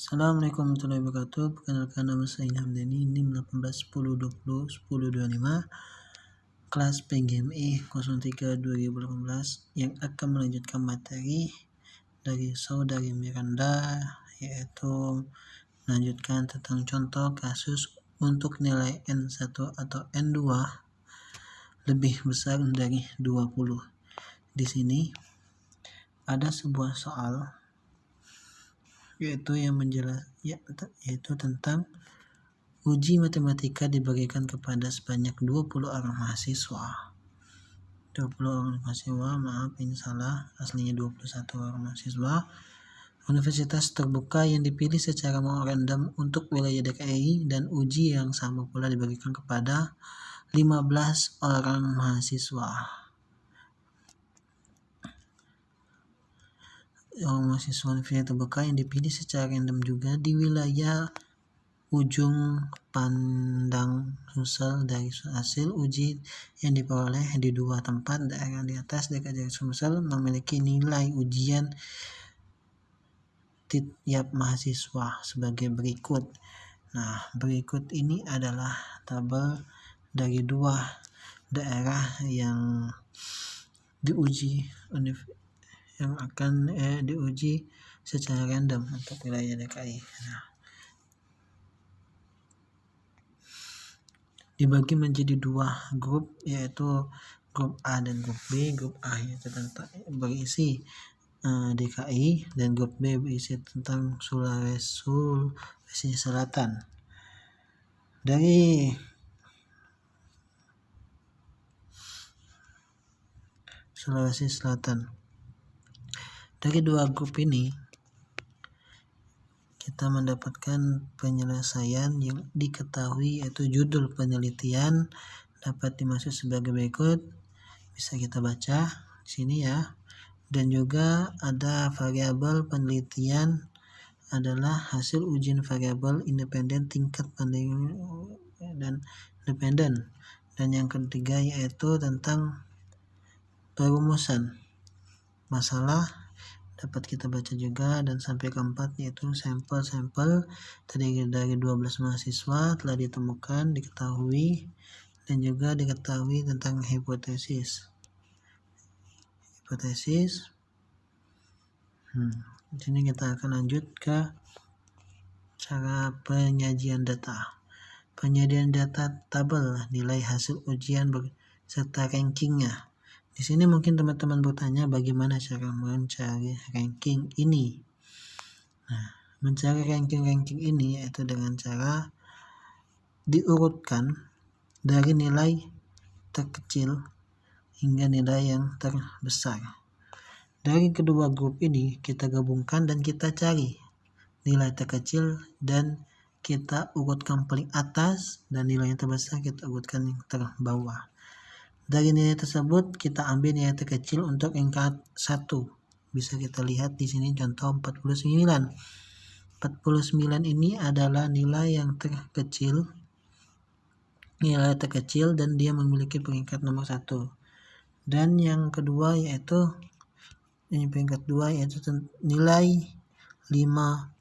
Assalamualaikum warahmatullahi wabarakatuh. Perkenalkan, nama saya Ilham Deni, NIM 1810201025, kelas PGME 03 2018, yang akan melanjutkan materi dari saudari Miranda, yaitu melanjutkan tentang contoh kasus untuk nilai N1 atau N2 lebih besar dari 20. Di sini ada sebuah soal yaitu tentang uji matematika dibagikan kepada sebanyak 20 orang mahasiswa. 20 orang mahasiswa, maaf ini salah, aslinya 21 orang mahasiswa. Universitas terbuka yang dipilih secara random untuk wilayah DKI, dan uji yang sama pula dibagikan kepada 15 orang mahasiswa. Mahasiswa universitas terbuka yang dipilih secara random juga di wilayah ujung pandang Sumsel. Dari hasil uji yang diperoleh di dua tempat daerah di atas dekat dari Sumsel memiliki nilai ujian tiap mahasiswa sebagai berikut. Nah, berikut ini adalah tabel dari dua daerah yang diuji yang akan diuji secara random untuk wilayah DKI. Nah, dibagi menjadi dua grup, yaitu grup A dan grup B. Grup A yaitu berisi DKI, dan grup B berisi tentang Sulawesi Selatan. Dari Sulawesi Selatan. Dari dua grup ini kita mendapatkan penyelesaian yang diketahui, yaitu judul penelitian dapat dimaksud sebagai berikut. Bisa kita baca di sini ya. Dan juga ada variabel penelitian adalah hasil ujian variabel independen tingkat pandang dan independen. Dan yang ketiga yaitu tentang perumusan masalah dapat kita baca juga. Dan sampai keempat yaitu sampel-sampel terdiri dari 12 mahasiswa telah ditemukan, diketahui, dan juga diketahui tentang hipotesis. Di sini kita akan lanjut ke cara penyajian data. Penyajian data tabel nilai hasil ujian serta rankingnya. Di sini mungkin teman-teman bertanya bagaimana cara mencari ranking ini. Nah, mencari ranking ini yaitu dengan cara diurutkan dari nilai terkecil hingga nilai yang terbesar. Dari kedua grup ini kita gabungkan dan kita cari nilai terkecil dan kita urutkan paling atas, dan nilai yang terbesar kita urutkan yang terbawah. Dari nilai tersebut kita ambil nilai terkecil untuk tingkat 1. Bisa kita lihat di sini contoh 49. 49 ini adalah nilai yang terkecil, dan dia memiliki peringkat nomor 1. Dan yang kedua yaitu peringkat 2 yaitu nilai 59.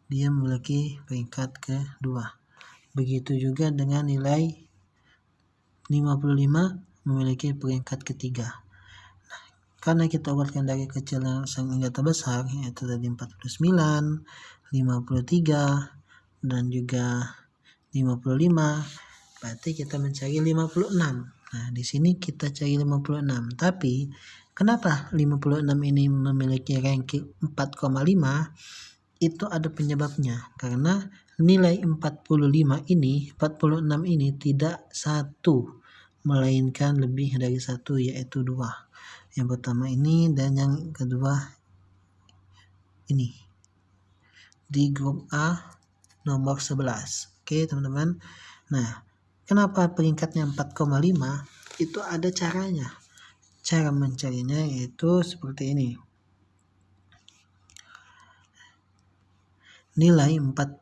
Dia memiliki peringkat kedua. Begitu juga dengan nilai 55 memiliki peringkat ketiga. Nah, karena kita urutkan dari kecil hingga terbesar, yaitu tadi 49, 53, dan juga 55, berarti kita mencari 56. Nah, di sini kita cari 56. Tapi kenapa 56 ini memiliki ranking 4,5? Itu ada penyebabnya. Karena nilai 46 ini tidak 1, melainkan lebih dari 1, yaitu 2. Yang pertama ini dan yang kedua ini. Di grup A nomor 11. Oke, teman-teman. Nah, kenapa peringkatnya 4,5? Itu ada caranya. Cara mencarinya yaitu seperti ini. Nilai 45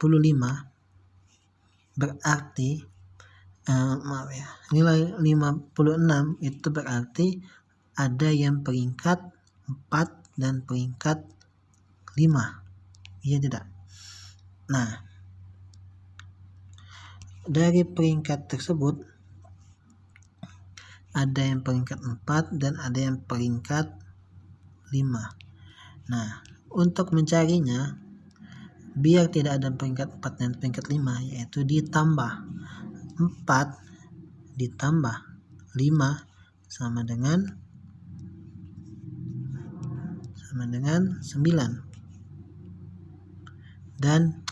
berarti nilai 56 itu berarti ada yang peringkat 4 dan peringkat 5. Iya tidak? Nah, dari peringkat tersebut ada yang peringkat 4 dan ada yang peringkat 5. Nah, untuk mencarinya biar tidak ada peringkat 4 dan peringkat 5, yaitu ditambah 4 ditambah 5 sama dengan 9 dan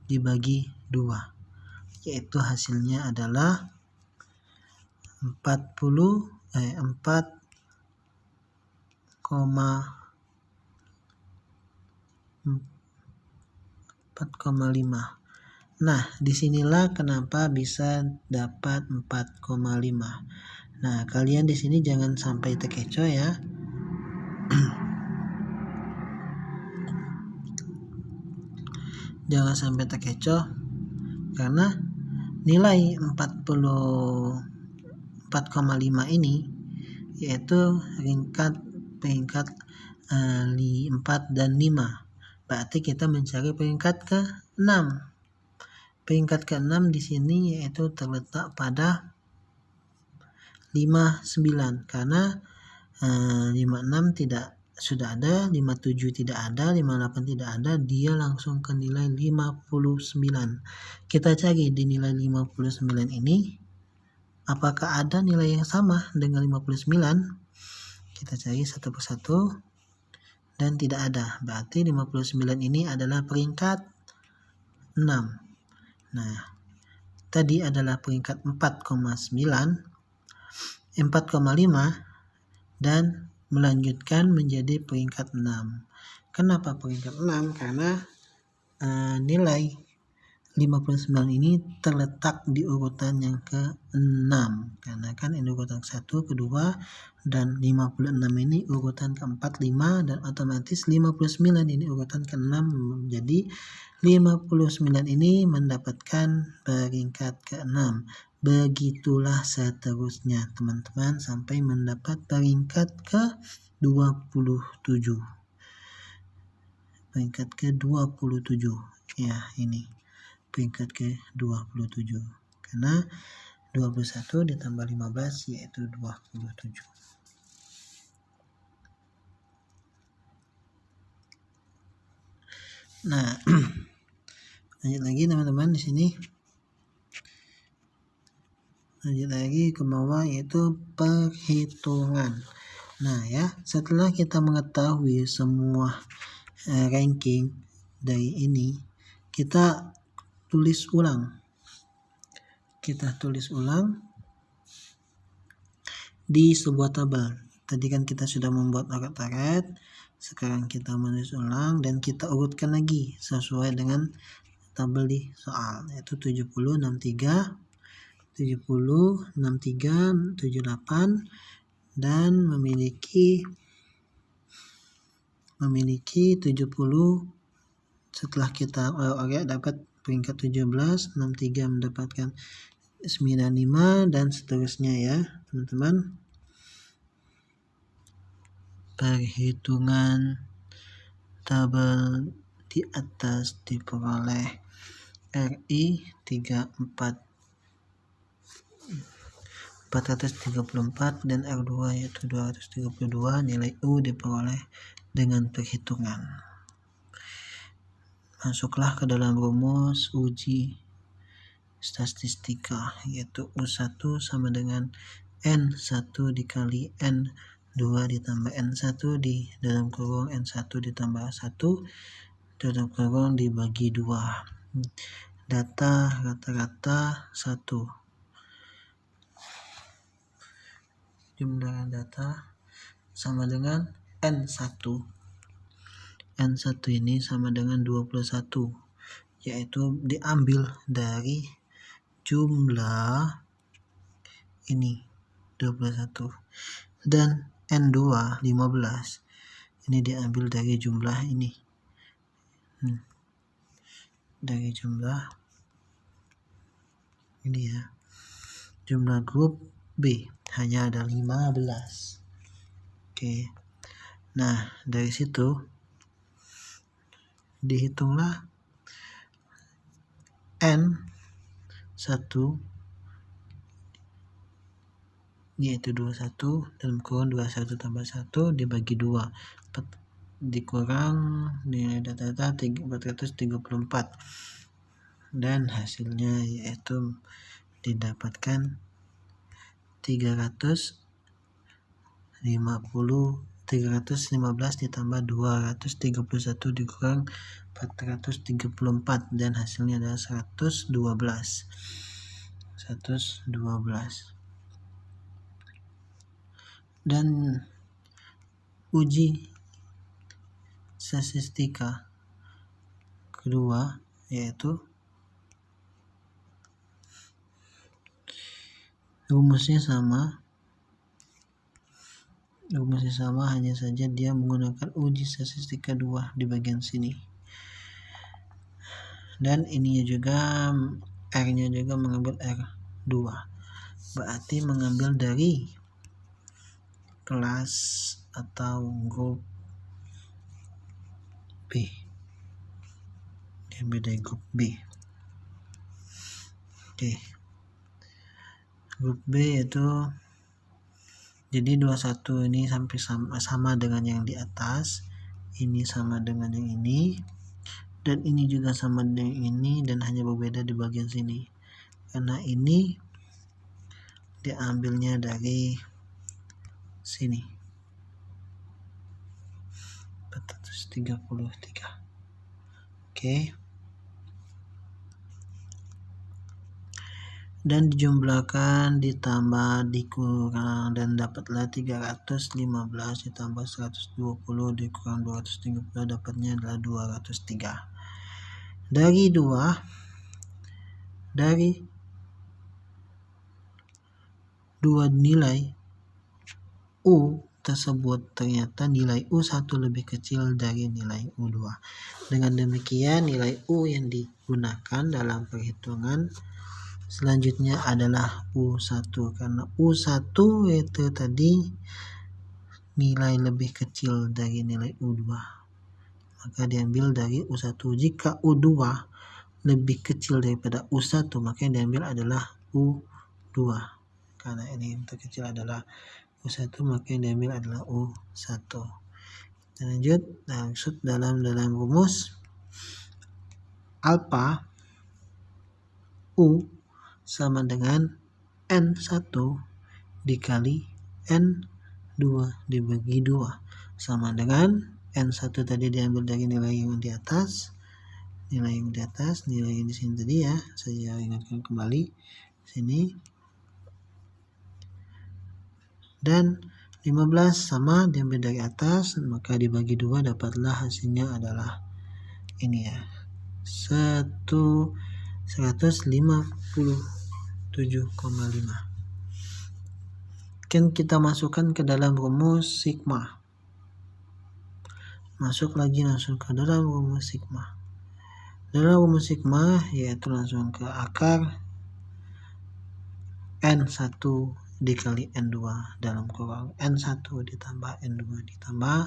dibagi 2, yaitu hasilnya adalah 4,5. Nah, disinilah kenapa bisa dapat 4,5. Nah, kalian di sini jangan sampai terkecoh ya. Jangan sampai terkecoh karena nilai 4,5 ini yaitu peringkat 4 dan 5. Berarti kita mencari peringkat ke-6. Peringkat ke-6 di sini yaitu terletak pada 59 karena 56 tidak sudah ada, 57 tidak ada, 58 tidak ada, dia langsung ke nilai 59. Kita cari di nilai 59 ini apakah ada nilai yang sama dengan 59. Kita cari satu persatu dan tidak ada. Berarti 59 ini adalah peringkat 6. Nah, tadi adalah peringkat 4,9, 4,5 dan melanjutkan menjadi peringkat 6. Kenapa peringkat 6? Karena nilai 59 ini terletak di urutan yang ke-6. Karena kan ini urutan 1, kedua, dan 56 ini urutan ke-4, 5, dan otomatis 59 ini urutan ke-6. Jadi 59 ini mendapatkan peringkat ke-6. Begitulah seterusnya teman-teman sampai mendapat peringkat ke-27. Peringkat ke-27. Ya, ini peringkat ke-27. Karena 21 ditambah 15 yaitu 27. Nah, lanjut lagi teman-teman di sini. Lanjut lagi ke bawah yaitu perhitungan. Nah ya, setelah kita mengetahui semua ranking dari ini, kita tulis ulang. Di sebuah tabel. Tadi kan kita sudah membuat oret-oret, sekarang kita menulis ulang dan kita urutkan lagi sesuai dengan tabel di soal, yaitu 70, 63, 70, 63, 78 dan memiliki 70. Setelah kita dapat peringkat 17, 63 mendapatkan 95 dan seterusnya ya teman-teman. Perhitungan tabel di atas diperoleh RI 434 dan R2 yaitu 232. Nilai U diperoleh dengan perhitungan. Masuklah ke dalam rumus uji statistika, yaitu U1 sama dengan N1 dikali N2 ditambah N1 di dalam kurung N1 ditambah 1 dalam kurung dibagi 2. Data rata-rata 1. Jumlah data sama dengan N1. N1 ini sama dengan 21, yaitu diambil dari jumlah ini 21 dan N2 15 ini diambil dari jumlah ini, dari jumlah ini ya, jumlah grup B hanya ada 15. Oke. Nah, dari situ dihitunglah N1 yaitu 21 dalam kurung 21 tambah 1 dibagi 2 dikurang nilai data 434 dan hasilnya yaitu didapatkan 315 ditambah 231 dikurang 434 dan hasilnya adalah 112. Dan uji statistika kedua yaitu rumusnya sama hanya saja dia menggunakan uji statistika 2 di bagian sini, dan ininya juga R-nya juga mengambil R2, berarti mengambil dari kelas atau grup B, diambil dari grup B. Oke. Grup B itu jadi 21 ini sampai sama dengan yang di atas, ini sama dengan yang ini, dan ini juga sama dengan ini, dan hanya berbeda di bagian sini karena ini diambilnya dari sini 433. Oke. Dan dijumlahkan, ditambah, dikurang, dan dapatlah 315 ditambah 120 dikurang 230 dapatnya adalah 203. Dari dua nilai U tersebut ternyata nilai U1 lebih kecil dari nilai U2. Dengan demikian nilai U yang digunakan dalam perhitungan selanjutnya adalah U1 karena U1 itu tadi nilai lebih kecil dari nilai U2, maka diambil dari U1. Jika U2 lebih kecil daripada U1 maka yang diambil adalah U2, karena ini yang terkecil adalah U1 maka yang diambil adalah U1. Dan lanjut, maksud dalam rumus alfa U sama dengan N1 dikali N2 dibagi 2 sama dengan N1 tadi diambil dari nilai yang di atas, nilai yang di sini tadi ya, saya ingatkan kembali sini, dan 15 sama diambil dari atas maka dibagi 2 dapatlah hasilnya adalah ini ya, 157,5. Kan kita masukkan ke dalam rumus sigma. Masuk lagi langsung ke dalam rumus sigma. Dalam rumus sigma yaitu langsung ke akar N1 dikali N2 dalam kurang N1 ditambah N2 ditambah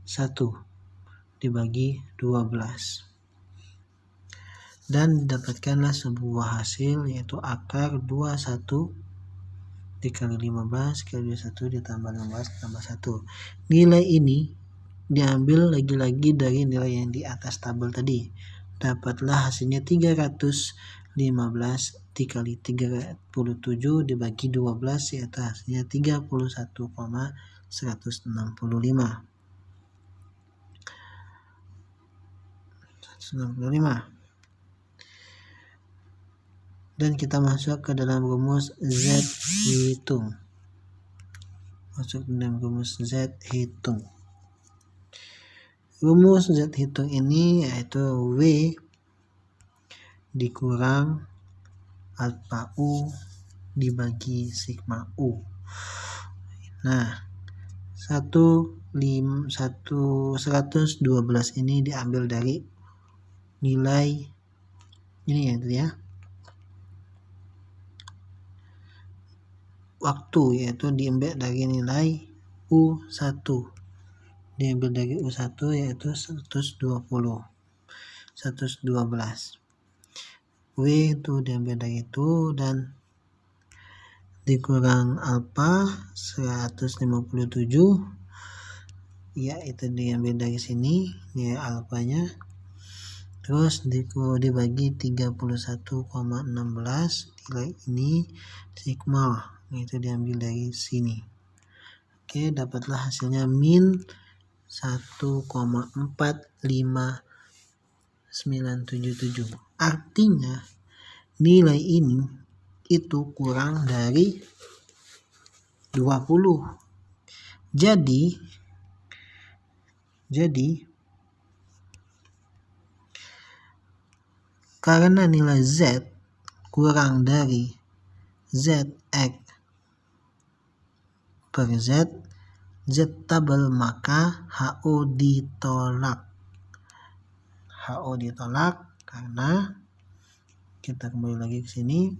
1 dibagi 12. Dan didapatkanlah sebuah hasil yaitu akar 21 dikali 15 kali 21 ditambah 15 tambah 1. Nilai ini diambil lagi-lagi dari nilai yang di atas tabel tadi. Dapatlah hasilnya 315 dikali 37 dibagi 12 yaitu hasilnya 31,165. Dan kita masuk ke dalam rumus Z hitung. Rumus Z hitung ini yaitu W dikurang alfa U dibagi sigma U. Nah, 112 ini diambil dari nilai ini ya, waktu, yaitu diambil dari nilai U1. Diambil dari U1 yaitu 120. 112. W itu diambil dari itu dan dikurang alfa 157, ya itu diambil dari sini ya alfanya, terus dibagi 31,16, nilai ini sigma itu diambil dari sini. Oke, dapatlah hasilnya min 1,45977. Artinya nilai ini itu kurang dari 20. Jadi karena nilai Z kurang dari ZX per Z tabel, maka HO ditolak. HO ditolak karena kita kembali lagi ke sini.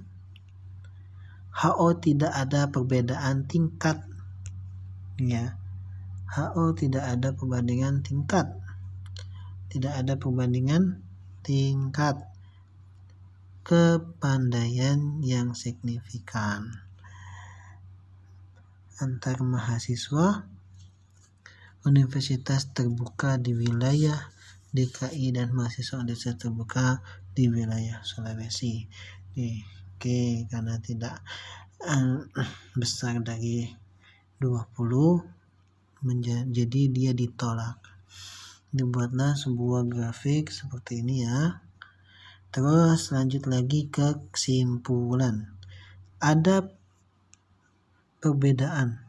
HO tidak ada perbedaan tingkat. Ya. HO tidak ada perbandingan tingkat. Tidak ada perbandingan tingkat kepandaian yang signifikan antar mahasiswa universitas terbuka di wilayah DKI dan mahasiswa universitas terbuka di wilayah Sulawesi. Oke, karena tidak besar dari 20 jadi dia ditolak. Dibuatlah sebuah grafik seperti ini ya. Terus lanjut lagi ke kesimpulan. Ada perbedaan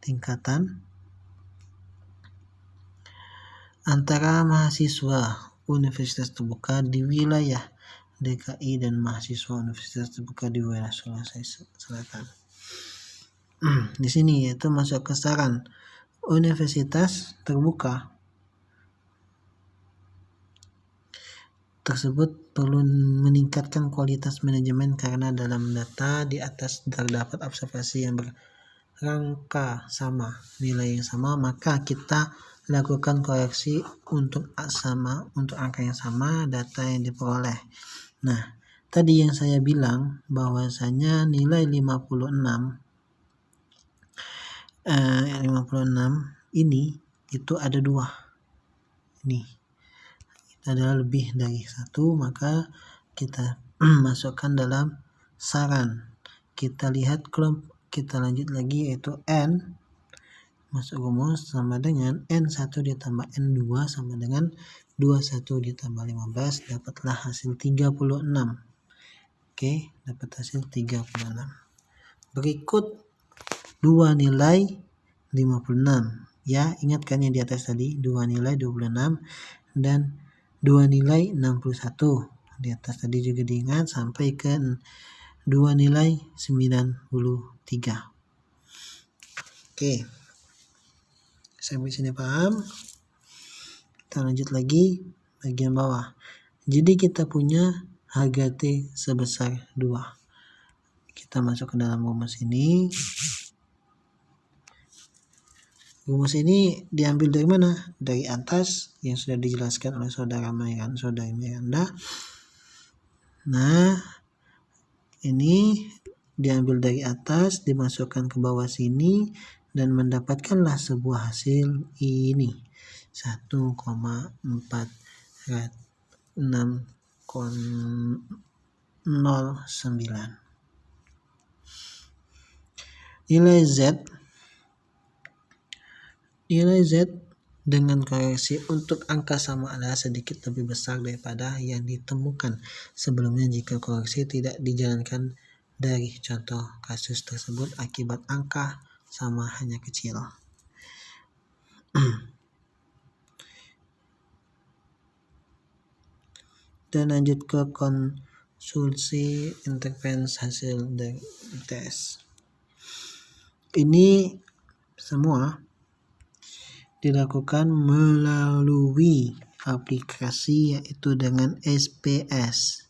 tingkatan antara mahasiswa universitas terbuka di wilayah DKI dan mahasiswa universitas terbuka di wilayah Sulawesi Selatan. Di sini yaitu masuk ke saran universitas terbuka tersebut perlu meningkatkan kualitas manajemen karena dalam data di atas terdapat observasi yang berangka sama, nilai yang sama, maka kita lakukan koreksi untuk angka yang sama data yang diperoleh. Nah, tadi yang saya bilang bahwasanya nilai 56 ini itu ada 2. Ini adalah lebih dari 1, maka kita masukkan dalam saran. Kita lihat kita lanjut lagi yaitu N masuk rumus sama dengan N1 ditambah N2 sama dengan 21 ditambah 15, dapatlah hasil 36. Oke, dapat hasil 36. Berikut 2 nilai 56. Ya, ingatkan yang di atas tadi, 2 nilai 26 dan 2 nilai 61. Di atas tadi juga diingat sampai ke 2 nilai 93. Oke. Sampai sini paham? Kita lanjut lagi bagian bawah. Jadi kita punya harga T sebesar 2. Kita masuk ke dalam rumus ini. Rumus ini diambil dari mana? Dari atas yang sudah dijelaskan oleh saudara Miranda. Nah, ini diambil dari atas, dimasukkan ke bawah sini, dan mendapatkanlah sebuah hasil ini. 1,4609. Nilai Z dengan koreksi untuk angka sama adalah sedikit lebih besar daripada yang ditemukan sebelumnya jika koreksi tidak dijalankan dari contoh kasus tersebut akibat angka sama hanya kecil. Dan lanjut ke konsulsi intervensi hasil dari tes. Ini semua dilakukan melalui aplikasi yaitu dengan SPS.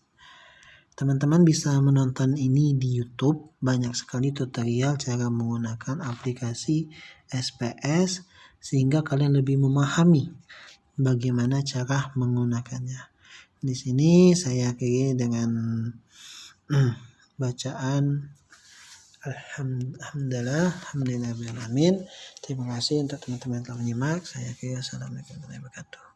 Teman-teman bisa menonton ini di YouTube, banyak sekali tutorial cara menggunakan aplikasi SPS sehingga kalian lebih memahami bagaimana cara menggunakannya. Di sini saya akhiri dengan bacaan alhamdulillah. Terima kasih untuk teman-teman yang telah menyimak. Saya akhiri. Assalamualaikum warahmatullahi wabarakatuh.